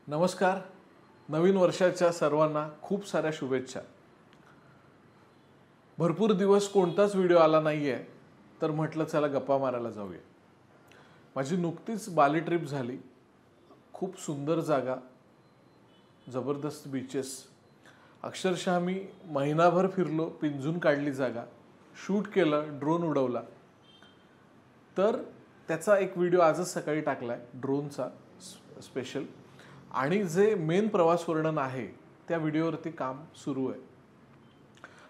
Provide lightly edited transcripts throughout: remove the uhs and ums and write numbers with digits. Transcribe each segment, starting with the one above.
नमस्कार. नवीन वर्षाच्या सर्वांना खूप साऱ्या शुभेच्छा. भरपूर दिवस कोणताच व्हिडिओ आला नाहीये, तर म्हटलं चला गप्पा मारायला जाऊया. माझी नुकतीच बाली ट्रिप झाली. खूप सुंदर जागा, जबरदस्त बीचेस. अक्षरशः मी महिनाभर फिरलो, पिंजून काढली जागा, शूट केलं, ड्रोन उडवला. तर त्याचा एक व्हिडिओ आजच सकाळी टाकलाय, ड्रोनचा स्पेशल. आणि जे मेन प्रवास वर्णन आहे त्या व्हिडिओवरती काम सुरू आहे.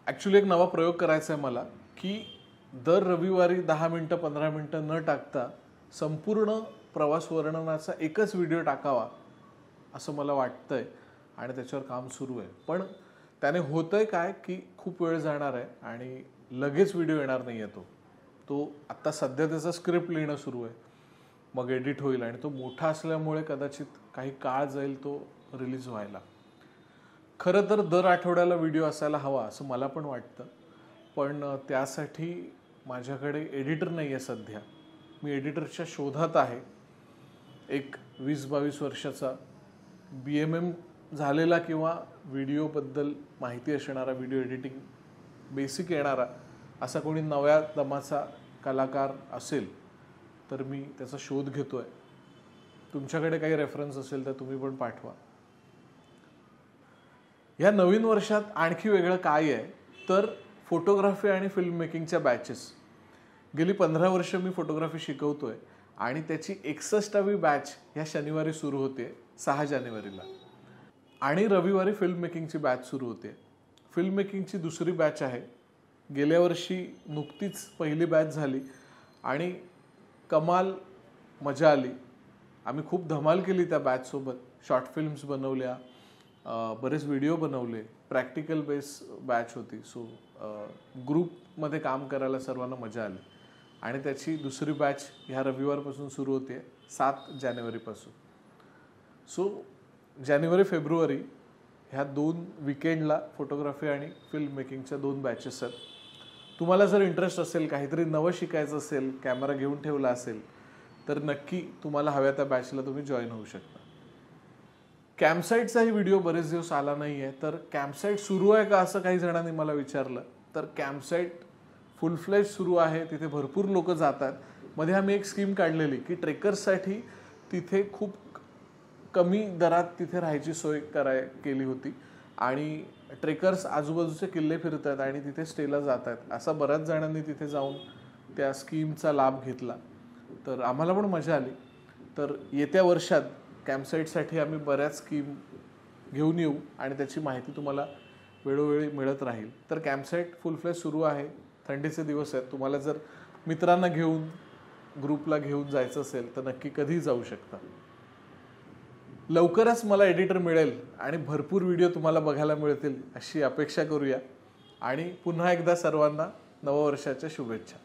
ॲक्च्युली एक नवा प्रयोग करायचा आहे मला, की दर रविवारी 10 मिनटं 15 मिनटं न टाकता संपूर्ण प्रवास वर्णनाचा एकच व्हिडिओ टाकावा असं मला वाटतंय आणि त्याच्यावर काम सुरू आहे. पण त्याने होतंय काय की खूप वेळ जाणार आहे आणि लगेच व्हिडिओ येणार नाही आहे. तो आत्ता सध्या त्याचा स्क्रिप्ट लिहिणं सुरू आहे, मग एडिट होईल आणि तो मोठा असल्यामुळे कदाचित काही काळ जाईल तो रिलीज व्हायला. खरं तर दर आठवड्याला व्हिडिओ असायला हवा असं मला पण वाटतं, पण त्यासाठी माझ्याकडे एडिटर नाही आहे सध्या. मी एडिटरच्या शोधात आहे. एक 20-22 वर्षाचा BMM झालेला किंवा व्हिडिओबद्दल माहिती असणारा, व्हिडिओ एडिटिंग बेसिक येणारा असा कोणी नव्या दमाचा कलाकार असेल तर मी त्याचा शोध घेतोय. तुमच्याकडे काही रेफरन्स असेल तर तुम्ही पण पाठवा. या नवीन वर्षात आणखी वेगळं काय आहे तर फोटोग्राफी आणि फिल्म मेकिंगच्या बॅचेस. गेली 15 वर्ष मी फोटोग्राफी शिकवतोय आणि त्याची 61वी बॅच ह्या शनिवारी सुरू होते 6 जानेवारीला. आणि रविवारी फिल्म मेकिंगची बॅच सुरू होते. फिल्म मेकिंगची दुसरी बॅच आहे. गेल्या वर्षी नुकतीच पहिली बॅच झाली आणि कमाल मजा आली. आम्ही खूप धमाल केली त्या बॅचसोबत. शॉर्ट फिल्म्स बनवल्या, बरेच व्हिडिओ बनवले. प्रॅक्टिकल बेस बॅच होती. सो ग्रुपमध्ये काम करायला सर्वांना मजा आली. आणि त्याची दुसरी बॅच ह्या रविवारपासून सुरू होते 7 जानेवारीपासून. सो जानेवारी-फेब्रुवारी ह्या 2 विकेंडला फोटोग्राफी आणि फिल्म मेकिंगच्या 2 बॅचेस आहेत. तुम्हाला जर इंटरेस्ट असेल, काहीतरी नवं शिकायचं असेल, कॅमेरा घेऊन ठेवला असेल तर नक्की तुम्हाला हव्या त्या बॅचला तुम्ही जॉईन होऊ शकता. कॅम्पसाईटचाही व्हिडिओ बरेच दिवस आला नाही आहे. तर कॅम्पसाईट सुरू आहे का असं काही जणांनी मला विचारलं. तर कॅम्पसाईट फुल फ्लेज सुरू आहे. तिथे भरपूर लोक जातात. मध्ये आम्ही एक स्कीम काढलेली की ट्रेकर्ससाठी तिथे खूप कमी दरात तिथे राहायची सोय केली होती आणि ट्रेकर्स आजूबाजूचे किल्ले फिरतात आणि तिथे स्टेला जातात. असा बऱ्याच जणांनी तिथे जाऊन त्या स्कीमचा लाभ घेतला. तर आम्हाला पण मजा आली. तर येत्या वर्षात कॅम्पसाईटसाठी आम्ही बऱ्याच स्कीम घेऊन येऊ आणि त्याची माहिती तुम्हाला वेळोवेळी मिळत राहील. तर कॅम्पसाईट फुल फ्लेज सुरू आहे. थंडीचे दिवस आहेत. तुम्हाला जर मित्रांना घेऊन, ग्रुपला घेऊन जायचं असेल तर नक्की कधीही जाऊ शकता. लवकरच मला एडिटर मिळेल आणि भरपूर व्हिडिओ तुम्हाला बघायला मिळतील अशी अपेक्षा करूया. आणि पुन्हा एकदा सर्वांना नववर्षाच्या शुभेच्छा.